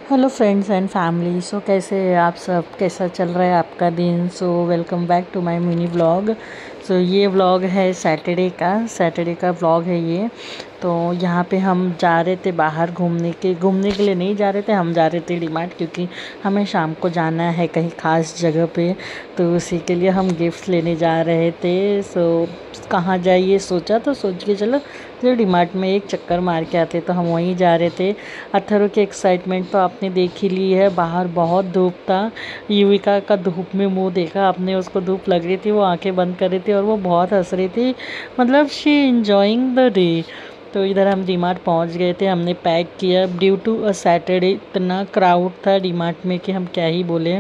Hello friends and family. So कैसे हैं आप सब, कैसा चल रहा है आपका दिन। So welcome back to my mini vlog. So ये व्लॉग है सैटरडे का व्लॉग है ये। तो यहाँ पे हम जा रहे थे बाहर घूमने के लिए नहीं जा रहे थे, हम जा रहे थे डीमार्ट, क्योंकि हमें शाम को जाना है कहीं ख़ास जगह पे। तो उसी के लिए हम गिफ्ट्स लेने जा रहे थे। सो कहाँ जाइए सोचा, तो सोच के चलो डीमार्ट में एक चक्कर मार के आते। तो हम वहीं जा रहे थे। अथर्व की एक्साइटमेंट तो आपने देख ही ली है, बाहर बहुत धूप था। युविका का धूप में मुंह देखा आपने, उसको धूप लग रही थी, वो आंखें बंद कर रही थी और वो बहुत हंस रही थी, मतलब शी इंजॉइंग द डे। तो इधर हम डीमार्ट पहुंच गए थे, हमने पैक किया। ड्यू टू अ सैटरडे इतना क्राउड था डीमार्ट में कि हम क्या ही बोले।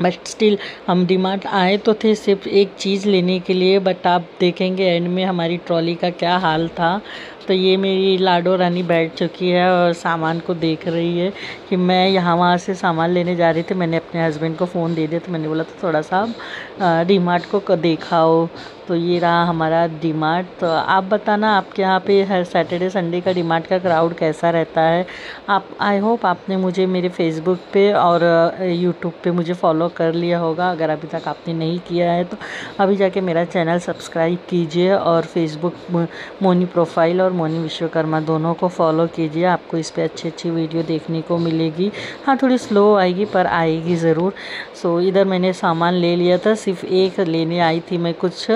बट स्टिल हम डीमार्ट आए तो थे सिर्फ एक चीज़ लेने के लिए, बट आप देखेंगे एंड में हमारी ट्रॉली का क्या हाल था। तो ये मेरी लाडो रानी बैठ चुकी है और सामान को देख रही है कि मैं यहाँ वहाँ से सामान लेने जा रही थी। मैंने अपने हस्बैंड को फ़ोन दे दिया, तो मैंने बोला तो थोड़ा सा डीमार्ट को दिखाओ। तो ये रहा हमारा डीमार्ट। तो आप बताना आपके यहाँ पे हर सैटरडे संडे का डीमार्ट का क्राउड कैसा रहता है। आप आई होप आपने मुझे मेरे फेसबुक पे और यूट्यूब पे मुझे फॉलो कर लिया होगा। अगर अभी तक आपने नहीं किया है तो अभी जाके मेरा चैनल सब्सक्राइब कीजिए और फेसबुक मोनी प्रोफाइल और मोनी विश्वकर्मा दोनों को फॉलो कीजिए। आपको इस पर अच्छी वीडियो देखने को मिलेगी। हाँ, थोड़ी स्लो आएगी पर आएगी ज़रूर। सो इधर मैंने सामान ले लिया था, सिर्फ एक लेने आई थी मैं कुछ।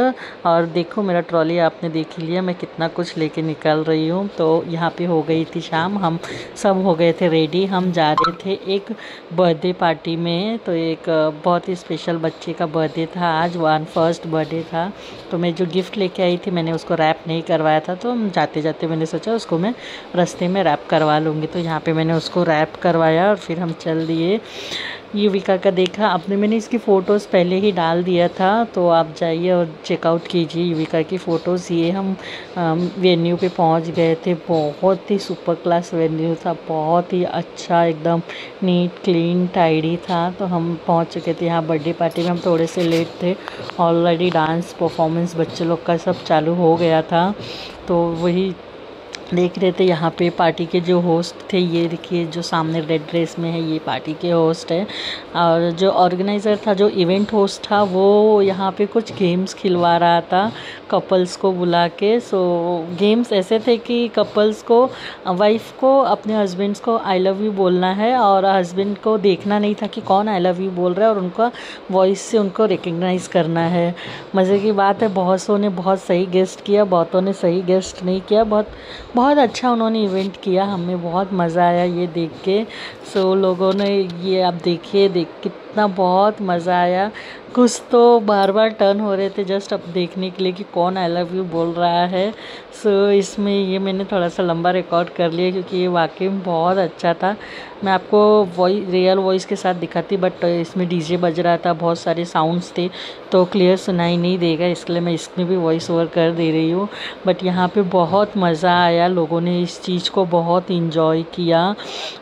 और देखो मेरा ट्रॉली आपने देख लिया, मैं कितना कुछ लेके निकल रही हूँ। तो यहाँ पे हो गई थी शाम, हम सब हो गए थे रेडी। हम जा रहे थे एक बर्थडे पार्टी में। तो एक बहुत ही स्पेशल बच्चे का बर्थडे था आज, फर्स्ट बर्थडे था। तो मैं जो गिफ्ट लेके आई थी मैंने उसको रैप नहीं करवाया था, तो जाते जाते मैंने सोचा उसको मैं रास्ते में रैप करवा लूँगी। तो यहाँ पे मैंने उसको रैप करवाया और फिर हम चल दिए। युविका का देखा आपने, मैंने इसकी फ़ोटोज़ पहले ही डाल दिया था, तो आप जाइए और चेकआउट कीजिए युविका की फ़ोटोज़। ये हम वेन्यू पे पहुंच गए थे। बहुत ही सुपर क्लास वेन्यू था, बहुत ही अच्छा, एकदम नीट क्लीन टाइडी था। तो हम पहुंच चुके थे यहाँ बर्थडे पार्टी में। हम थोड़े से लेट थे, ऑलरेडी डांस परफॉर्मेंस बच्चे लोग का सब चालू हो गया था। तो वही देख रहे थे। यहाँ पे पार्टी के जो होस्ट थे, ये देखिए जो सामने रेड ड्रेस में है, ये पार्टी के होस्ट है। और जो ऑर्गेनाइज़र था, जो इवेंट होस्ट था, वो यहाँ पे कुछ गेम्स खिलवा रहा था कपल्स को बुला के। सो गेम्स ऐसे थे कि कपल्स को, वाइफ को अपने हस्बैंड्स को आई लव यू बोलना है और हस्बैंड को देखना नहीं था कि कौन आई लव यू बोल रहा है, और उनका वॉइस से उनको रिकग्नाइज़ करना है। मज़े की बात है, बहुत सौ ने बहुत सही गेस्ट किया, बहुतों ने सही गेस्ट नहीं किया। बहुत अच्छा उन्होंने इवेंट किया, हमें बहुत मज़ा आया ये देख के। सो लोगों ने ये आप देखिए, कितना बहुत मज़ा आया। कुछ तो बार बार टर्न हो रहे थे जस्ट अब देखने के लिए कि कौन आई लव यू बोल रहा है। सो इसमें ये मैंने थोड़ा सा लंबा रिकॉर्ड कर लिया क्योंकि ये वाकई में बहुत अच्छा था। मैं आपको रियल वॉइस के साथ दिखाती, बट इसमें डीजे बज रहा था, बहुत सारे साउंड्स थे, तो क्लियर सुनाई नहीं देगा, इसलिए मैं इसमें भी वॉइस ओवर कर दे रही हूँ। बट यहाँ पे बहुत मज़ा आया, लोगों ने इस चीज़ को बहुत इंजॉय किया,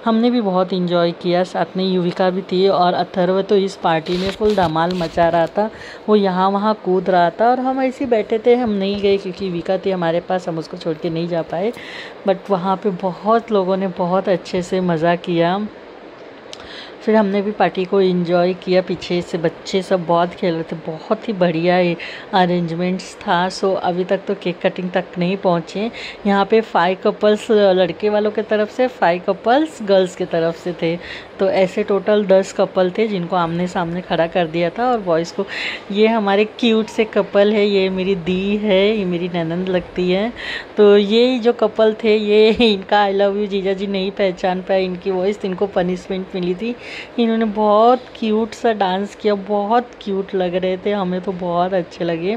हमने भी बहुत इंजॉय किया। साथ में युविका भी थी और अथर्व तो इस पार्टी में फुल धमाल मचा रहा था। वो यहाँ वहाँ कूद रहा था और हम ऐसे बैठे थे, हम नहीं गए क्योंकि युविका थी हमारे पास, हम उसको छोड़ के नहीं जा पाए। बट वहाँ पे बहुत लोगों ने बहुत अच्छे से मज़ा किया। फिर हमने भी पार्टी को एंजॉय किया। पीछे से बच्चे सब बहुत खेल रहे थे, बहुत ही बढ़िया अरेंजमेंट्स था। सो अभी तक तो केक कटिंग तक नहीं पहुँचे। यहाँ पे 5 कपल्स लड़के वालों के तरफ से, 5 कपल्स गर्ल्स के तरफ से थे। तो ऐसे टोटल 10 कपल थे जिनको आमने सामने खड़ा कर दिया था और बॉयज़ को। ये हमारे क्यूट से कपल है, ये मेरी दी है, ये मेरी ननंद लगती है। तो ये जो कपल थे, ये इनका आई लव यू जीजा जी नहीं पहचान पाए इनकी वॉइस, इनको पनिशमेंट मिली थी। इन्होंने बहुत क्यूट सा डांस किया, बहुत क्यूट लग रहे थे, हमें तो बहुत अच्छे लगे।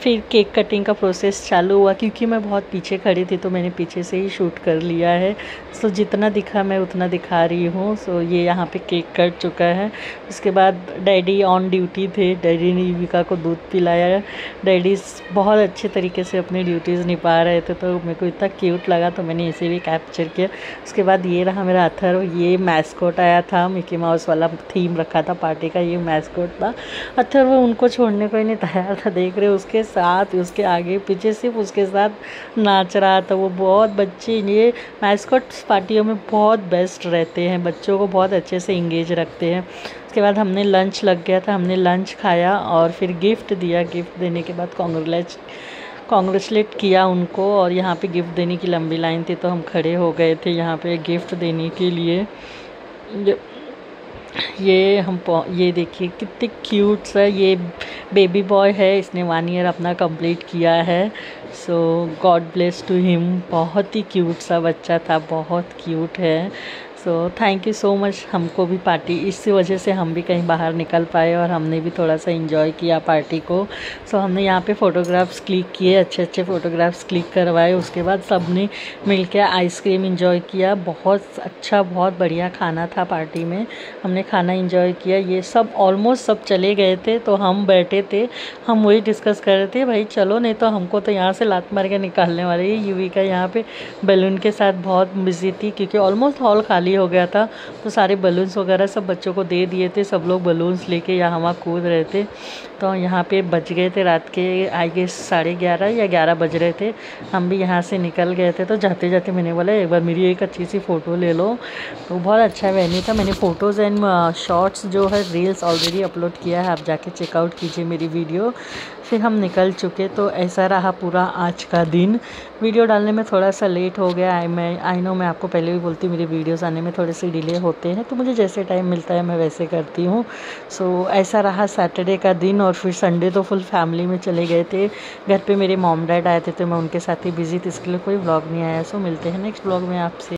फिर केक कटिंग का प्रोसेस चालू हुआ, क्योंकि मैं बहुत पीछे खड़ी थी तो मैंने पीछे से ही शूट कर लिया है। सो जितना दिखा मैं उतना दिखा रही हूँ। सो ये यहाँ पे केक कट चुका है। उसके बाद डैडी ऑन ड्यूटी थे, डैडी ने युविका को दूध पिलाया। डैडी बहुत अच्छे तरीके से अपनी ड्यूटीज़ निभा रहे थे, तो मेरे को इतना क्यूट लगा तो मैंने इसे भी कैप्चर किया। उसके बाद ये रहा मेरा अथर्व, ये मैस्कॉट आया था मिकी मिक्की माउस वाला थीम रखा था पार्टी का, ये मैस्कॉट था। अच्छा वो उनको छोड़ने को ही नहीं तैयार था, देख रहे उसके साथ, उसके आगे पीछे सिर्फ उसके साथ नाच रहा था वो। बहुत बच्चे ये मैस्कॉट पार्टियों में बहुत बेस्ट रहते हैं, बच्चों को बहुत अच्छे से इंगेज रखते हैं। उसके बाद हमने लंच लग गया था, हमने लंच खाया और फिर गिफ्ट दिया। गिफ्ट देने के बाद कॉन्ग्रेचुलेट किया उनको, और यहाँ पे गिफ्ट देने की लंबी लाइन थी तो हम खड़े हो गए थे यहाँ पे गिफ्ट देने के लिए। ये देखिए कितने क्यूट सा ये बेबी बॉय है, इसने 1 ईयर अपना कंप्लीट किया है। सो गॉड ब्लेस टू हिम। बहुत ही क्यूट सा बच्चा था, बहुत क्यूट है। So thank you so much. हमको भी पार्टी इसी वजह से हम भी कहीं बाहर निकल पाए और हमने भी थोड़ा सा इंजॉय किया पार्टी को। सो हमने यहाँ पे फ़ोटोग्राफ्स क्लिक किए, अच्छे अच्छे फ़ोटोग्राफ्स क्लिक करवाए। उसके बाद सब ने मिल के आइसक्रीम इंजॉय किया। बहुत अच्छा, बहुत बढ़िया खाना था पार्टी में, हमने खाना इंजॉय किया। ये सब ऑलमोस्ट सब चले गए थे तो हम बैठे थे, हम वही डिस्कस कर रहे थे भाई चलो, नहीं तो हमको तो यहाँ से लात मार के निकालने वाले। युविका यहाँ पे बैलून के साथ बहुत बिजी थी क्योंकि ऑलमोस्ट हॉल खाली हो गया था, तो सारे बलून्स वगैरह सब बच्चों को दे दिए थे। सब लोग बलून्स लेके यहाँ वहाँ कूद रहे थे। तो यहाँ पे बज गए थे रात के आई गेस 11:30 या 11 बज रहे थे। हम भी यहाँ से निकल गए थे, तो जाते जाते मैंने बोला एक बार मेरी एक अच्छी सी फ़ोटो ले लो। तो बहुत अच्छा वेन्यू था। मैंने फ़ोटोज़ एंड शॉर्ट्स जो है रील्स ऑलरेडी अपलोड किया है, आप जाके चेकआउट कीजिए मेरी वीडियो। फिर हम निकल चुके। तो ऐसा रहा पूरा आज का दिन। वीडियो डालने में थोड़ा सा लेट हो गया, आई नो, मैं आपको पहले भी बोलती हूँ मेरी वीडियोस आने में थोड़े से डिले होते हैं, तो मुझे जैसे टाइम मिलता है मैं वैसे करती हूँ। सो ऐसा रहा सैटरडे का दिन। और फिर संडे तो फुल फैमिली में चले गए थे। घर पे मेरे मॉम डैड आए थे तो मैं उनके साथ ही बिज़ी थी, इसके लिए कोई व्लॉग नहीं आया। सो मिलते हैं नेक्स्ट व्लॉग में आपसे।